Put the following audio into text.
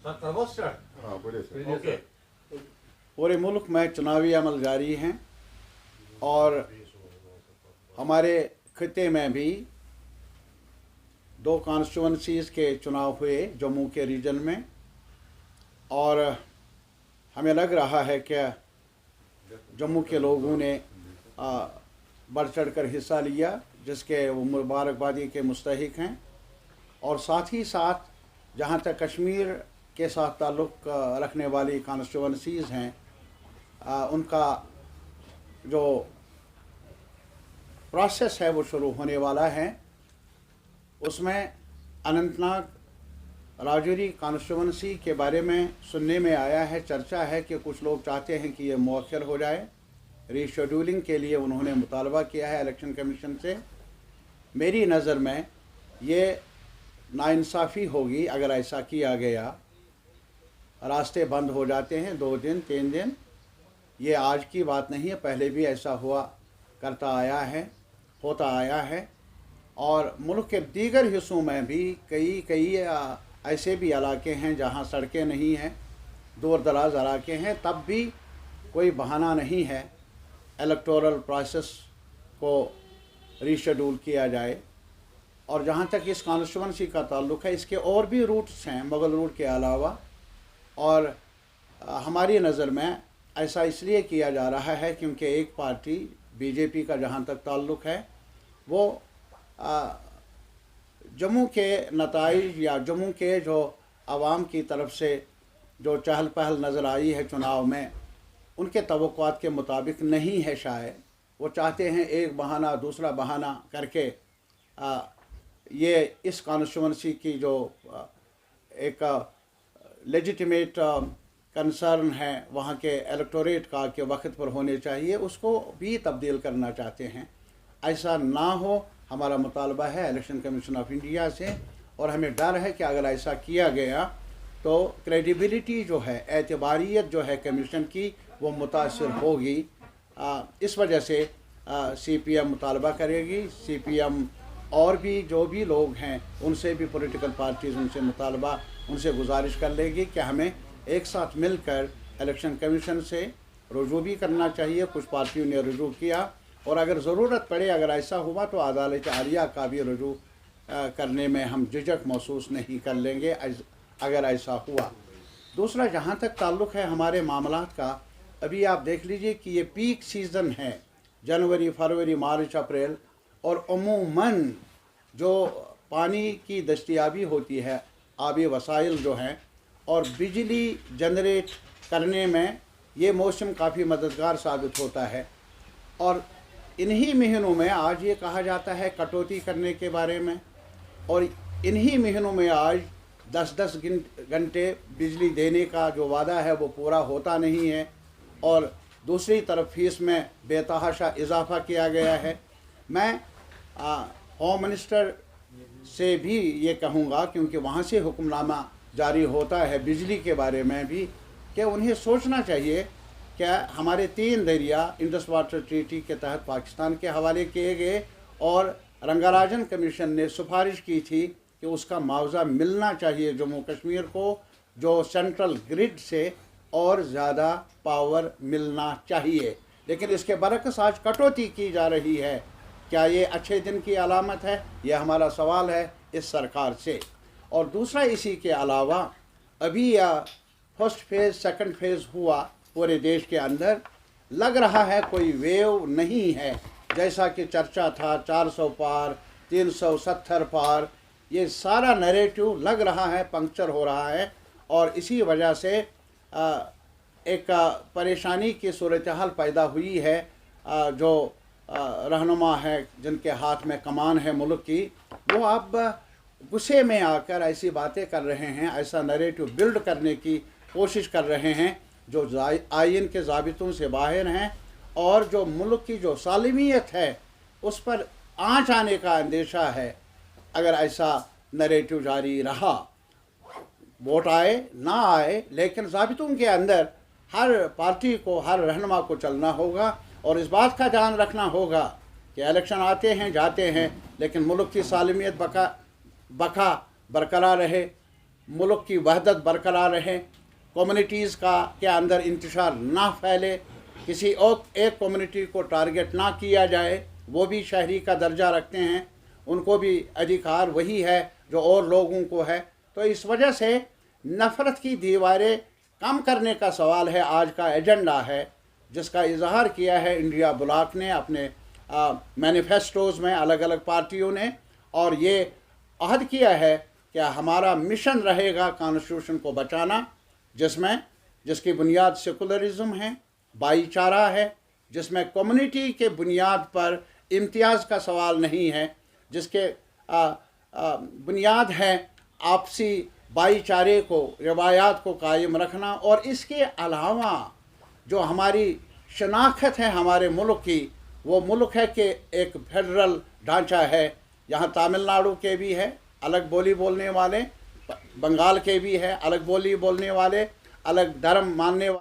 हाँ बोलिए sir. Okay. पूरे मुल्क में चुनावी अमल जारी हैं और हमारे खिते में भी 2 कॉन्स्टिट्यूंसीज़ के चुनाव हुए जम्मू के रीजन में, और हमें लग रहा है कि जम्मू के लोगों ने बढ़ चढ़ कर हिस्सा लिया, जिसके वो मुबारकबादी के मुस्तहिक हैं। और साथ ही साथ जहाँ तक कश्मीर के साथ ताल्लुक़ रखने वाली कॉन्स्टिट्यूंसीज़ हैं, उनका जो प्रोसेस है वो शुरू होने वाला है। उसमें अनंतनाग राजौरी कॉन्स्टिट्यूंसी के बारे में सुनने में आया है, चर्चा है कि कुछ लोग चाहते हैं कि ये मौखर हो जाए। रीशेड्यूलिंग के लिए उन्होंने मुतालबा किया है इलेक्शन कमीशन से। मेरी नज़र में ये नाइंसाफ़ी होगी अगर ऐसा किया गया। रास्ते बंद हो जाते हैं 2 दिन 3 दिन, ये आज की बात नहीं है, पहले भी ऐसा हुआ करता आया है, होता आया है। और मुल्क के दीगर हिस्सों में भी कई ऐसे भी इलाके हैं जहां सड़कें नहीं हैं, दूर दराज इलाके हैं, तब भी कोई बहाना नहीं है इलेक्टोरल प्रोसेस को रीशेड्यूल किया जाए। और जहाँ तक इस कॉन्स्टिट्यूंसी का ताल्लुक़ है, इसके और भी रूट्स हैं मुग़ल रूट के अलावा, और हमारी नज़र में ऐसा इसलिए किया जा रहा है क्योंकि एक पार्टी बीजेपी का जहाँ तक ताल्लुक़ है वो जम्मू के नताइज या जम्मू के जो आवाम की तरफ से जो चहल पहल नज़र आई है चुनाव में, उनके तवक्कुआत के मुताबिक नहीं है। शायद वो चाहते हैं एक बहाना दूसरा बहाना करके ये इस कॉन्स्टिट्यूंसी की जो एक लेजिटिमेट कंसर्न है वहाँ के इलेक्टोरेट का कि वक्त पर होने चाहिए, उसको भी तब्दील करना चाहते हैं। ऐसा ना हो, हमारा मुतालबा है इलेक्शन कमीशन ऑफ इंडिया से, और हमें डर है कि अगर ऐसा किया गया तो क्रेडिबिलिटी जो है, एतबारियत जो है कमीशन की, वो मुतासर होगी। इस वजह से CPM मुतालबा करेगी। CPM और भी जो भी लोग हैं उनसे भी पॉलिटिकल पार्टीज़ उनसे मुतालबा, उनसे गुजारिश कर लेगी कि हमें एक साथ मिलकर इलेक्शन कमीशन से रुजू भी करना चाहिए। कुछ पार्टियों ने रुजू किया, और अगर ज़रूरत पड़े, अगर ऐसा हुआ तो अदालत आलिया का भी रुजू करने में हम झिझक महसूस नहीं कर लेंगे अगर ऐसा हुआ। दूसरा, जहाँ तक ताल्लुक़ है हमारे मामलात का, अभी आप देख लीजिए कि ये पीक सीज़न है, जनवरी फरवरी मार्च अप्रैल, और अमूमन जो पानी की दस्तयाबी होती है, आबी वसाइल जो हैं, और बिजली जनरेट करने में ये मौसम काफ़ी मददगार साबित होता है। और इन्हीं महीनों में आज ये कहा जाता है कटौती करने के बारे में, और इन्हीं महीनों में आज 10-10 घंटे बिजली देने का जो वादा है वो पूरा होता नहीं है, और दूसरी तरफ फीस में बेतहाशा इजाफ़ा किया गया है। मैं होम मिनिस्टर से भी ये कहूँगा, क्योंकि वहाँ से हुक्मनामा जारी होता है बिजली के बारे में भी, कि उन्हें सोचना चाहिए कि हमारे 3 दरिया इंडस वाटर ट्रीटी के तहत पाकिस्तान के हवाले किए गए, और रंगाराजन कमीशन ने सिफारिश की थी कि उसका मुआवजा मिलना चाहिए जम्मू कश्मीर को, जो सेंट्रल ग्रिड से और ज़्यादा पावर मिलना चाहिए। लेकिन इसके बरक्स आज कटौती की जा रही है। क्या ये अच्छे दिन की अलामत है? यह हमारा सवाल है इस सरकार से। और दूसरा, इसी के अलावा अभी फर्स्ट फेज़ सेकंड फेज़ हुआ पूरे देश के अंदर, लग रहा है कोई वेव नहीं है, जैसा कि चर्चा था 400 पार 370 पार, ये सारा नैरेटिव लग रहा है पंक्चर हो रहा है। और इसी वजह से एक परेशानी की सूरत हाल पैदा हुई है। जो रहनुमा है जिनके हाथ में कमान है मुल्क की, वो अब गुस्से में आकर ऐसी बातें कर रहे हैं, ऐसा नैरेटिव बिल्ड करने की कोशिश कर रहे हैं जो आइन के ज़ाबितों से बाहर हैं, और जो मुल्क की जो सालिमियत है उस पर आँच आने का अंदेशा है अगर ऐसा नैरेटिव जारी रहा। वोट आए ना आए, लेकिन ज़ाबितों के अंदर हर पार्टी को, हर रहनुमा को चलना होगा, और इस बात का ध्यान रखना होगा कि इलेक्शन आते हैं जाते हैं, लेकिन मुल्क की सालिमियत बका बरकरार रहे। मुल्क की वहदत बरकरार रहे, कम्युनिटीज़ के अंदर इंतशार ना फैले, किसी और एक कम्युनिटी को टारगेट ना किया जाए, वो भी शहरी का दर्जा रखते हैं, उनको भी अधिकार वही है जो और लोगों को है। तो इस वजह से नफ़रत की दीवारें कम करने का सवाल है, आज का एजेंडा है, जिसका इजहार किया है इंडिया ब्लॉक ने अपने मैनिफेस्टोज़ में, अलग अलग पार्टियों ने, और ये अहद किया है कि हमारा मिशन रहेगा कॉन्स्टिट्यूशन को बचाना, जिसकी बुनियाद सेकुलरिज्म है, भाईचारा है, जिसमें कम्युनिटी के बुनियाद पर इम्तियाज़ का सवाल नहीं है, जिसके बुनियाद है आपसी भाईचारे को, रवायात को कायम रखना। और इसके अलावा जो हमारी शनाख्त है हमारे मुल्क की, वो मुल्क है कि एक फेडरल ढांचा है। यहाँ तमिलनाडु के भी है अलग बोली बोलने वाले, बंगाल के भी है अलग बोली बोलने वाले, अलग धर्म मानने वाले।